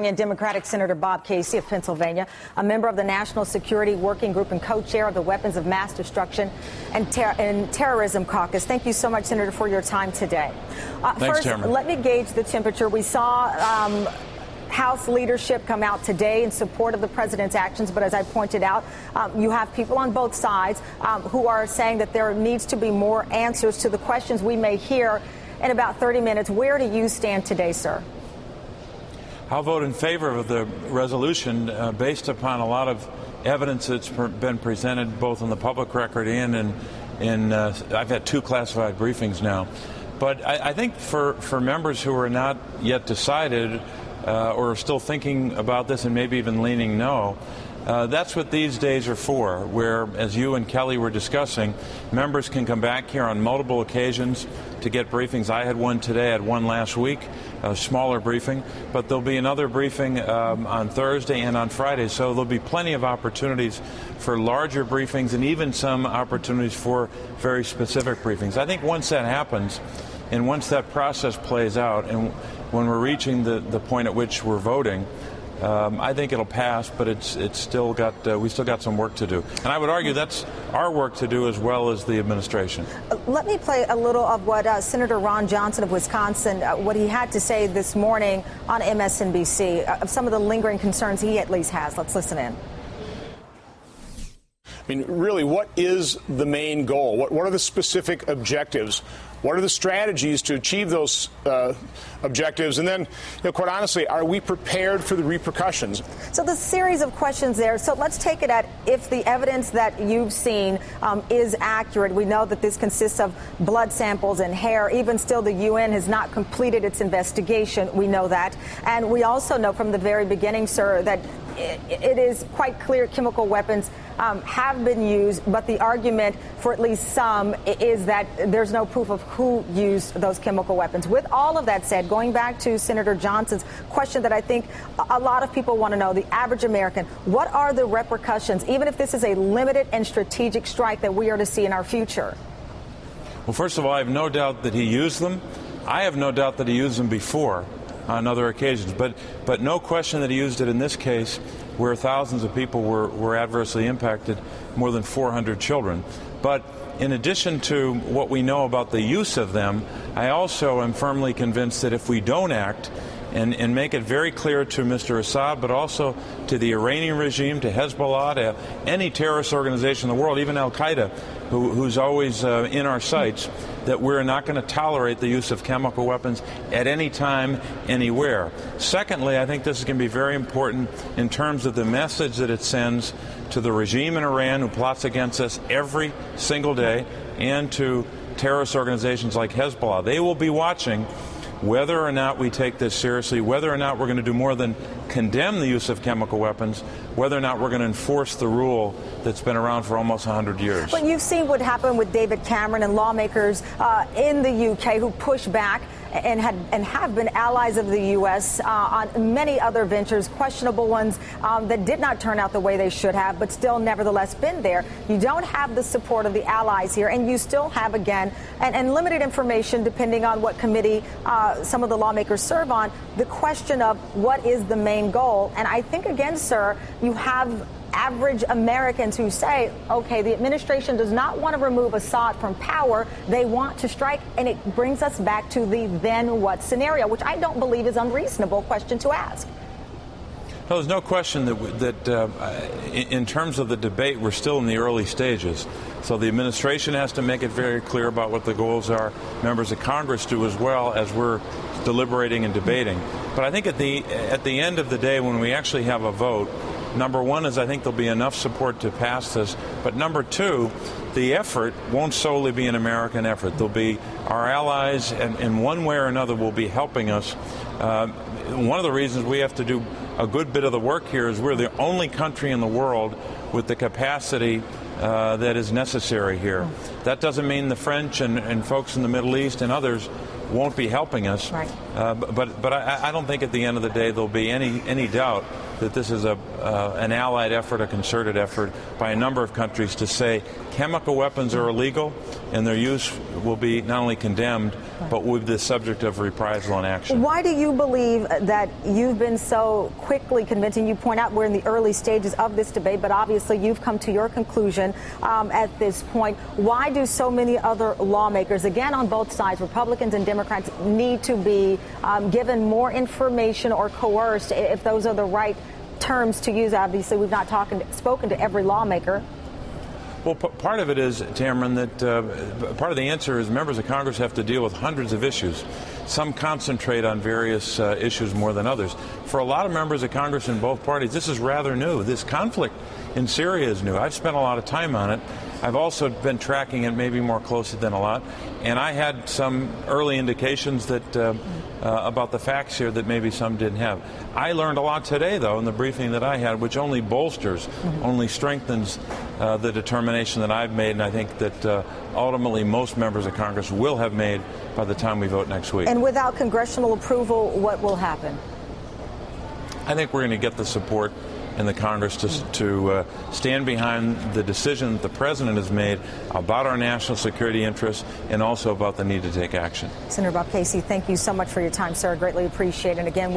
bring in Democratic Senator Bob Casey of Pennsylvania, a member of the National Security Working Group and co-chair of the Weapons of Mass Destruction and Terrorism Caucus. Thank you so much, Senator, for your time today. Thanks, first, Tamron. let me gauge the temperature. We saw House leadership come out today in support of the president's actions. But as I pointed out, you have people on both sides who are saying that there needs to be more answers to the questions we may hear in about 30 minutes. Where do you stand today, sir? I'll vote in favor of the resolution based upon a lot of evidence that's been presented both in the public record and in I've had 2 classified briefings now. But I think for members who are not yet decided or are still thinking about this and maybe even leaning no, that's what these days are for, where, as you and Kelly were discussing, members can come back here on multiple occasions to get briefings. I had one today, I had one last week, a smaller briefing, but there'll be another briefing on Thursday and on Friday. So there'll be plenty of opportunities for larger briefings and even some opportunities for very specific briefings. I think once that happens and once that process plays out and when we're reaching the point at which we're voting, I think it'll pass, but it's still got we still got some work to do. And I would argue that's our work to do as well as the administration. Let me play a little of what Senator Ron Johnson of Wisconsin, what he had to say this morning on MSNBC, of some of the lingering concerns he at least has. Let's listen in. I mean, really, what is the main goal? What are the specific objectives? What are the strategies to achieve those objectives? And then, quite honestly, are we prepared for the repercussions? So the series of questions there. So let's take it at if the evidence that you've seen is accurate. We know that this consists of blood samples and hair. Even still, the UN has not completed its investigation. We know that. And we also know from the very beginning, sir, that it is quite clear chemical weapons have been used, but the argument for at least some is that there's no proof of who used those chemical weapons. With all of that said, going back to Senator Johnson's question that I think a lot of people want to know, the average American, what are the repercussions, even if this is a limited and strategic strike that we are to see in our future? Well, first of all, I have no doubt that he used them. I have no doubt that he used them before on other occasions, but no question that he used it in this case where thousands of people were adversely impacted, more than 400 children. But in addition to what we know about the use of them, I also am firmly convinced that if we don't act and make it very clear to Mr. Assad, but also to the Iranian regime, to Hezbollah, to any terrorist organization in the world, even Al-Qaeda, who's always in our sights, that we're not going to tolerate the use of chemical weapons at any time, anywhere. Secondly, I think this is going to be very important in terms of the message that it sends to the regime in Iran who plots against us every single day and to terrorist organizations like Hezbollah. They will be watching whether or not we take this seriously, whether or not we're going to do more than condemn the use of chemical weapons, whether or not we're going to enforce the rule that's been around for almost 100 years. But you've seen what happened with David Cameron and lawmakers in the UK who push back and have been allies of the U.S. On many other ventures, questionable ones that did not turn out the way they should have, but still nevertheless been there. You don't have the support of the allies here, and you still have, again, and limited information depending on what committee some of the lawmakers serve on, the question of what is the main goal. And I think, again, sir, you have average Americans who say, okay, the administration does not want to remove Assad from power. They want to strike. And it brings us back to the then what scenario, which I don't believe is unreasonable question to ask. No, there's no question that in terms of the debate, we're still in the early stages. So the administration has to make it very clear about what the goals are. Members of Congress do as well as we're deliberating and debating. But I think at the end of the day, when we actually have a vote, number one is I think there'll be enough support to pass this. But number two, the effort won't solely be an American effort. There'll be our allies, and in one way or another will be helping us. One of the reasons we have to do a good bit of the work here is we're the only country in the world with the capacity that is necessary here. That doesn't mean the French and folks in the Middle East and others won't be helping us. Right. But I don't think at the end of the day there'll be any doubt that this is an allied effort, a concerted effort by a number of countries to say chemical weapons are illegal and their use will be not only condemned, but will be the subject of reprisal and action. Why do you believe that you've been so quickly convincing? You point out we're in the early stages of this debate, but obviously you've come to your conclusion at this point. Why do so many other lawmakers, again on both sides, Republicans and Democrats, need to be given more information or coerced, if those are the right terms to use? Obviously, we've not spoken to every lawmaker. Well, part of it is, Tamron, that part of the answer is members of Congress have to deal with hundreds of issues. Some concentrate on various issues more than others. For a lot of members of Congress in both parties, this is rather new. This conflict in Syria is new. I've spent a lot of time on it. I've also been tracking it maybe more closely than a lot. And I had some early indications that about the facts here that maybe some didn't have. I learned a lot today, though, in the briefing that I had, which only bolsters, only strengthens the determination that I've made, and I think that ultimately most members of Congress will have made by the time we vote next week. And without congressional approval, what will happen? I think we're going to get the support in the Congress to stand behind the decision that the President has made about our national security interests and also about the need to take action. Senator Bob Casey, thank you so much for your time, sir. I greatly appreciate it. And again,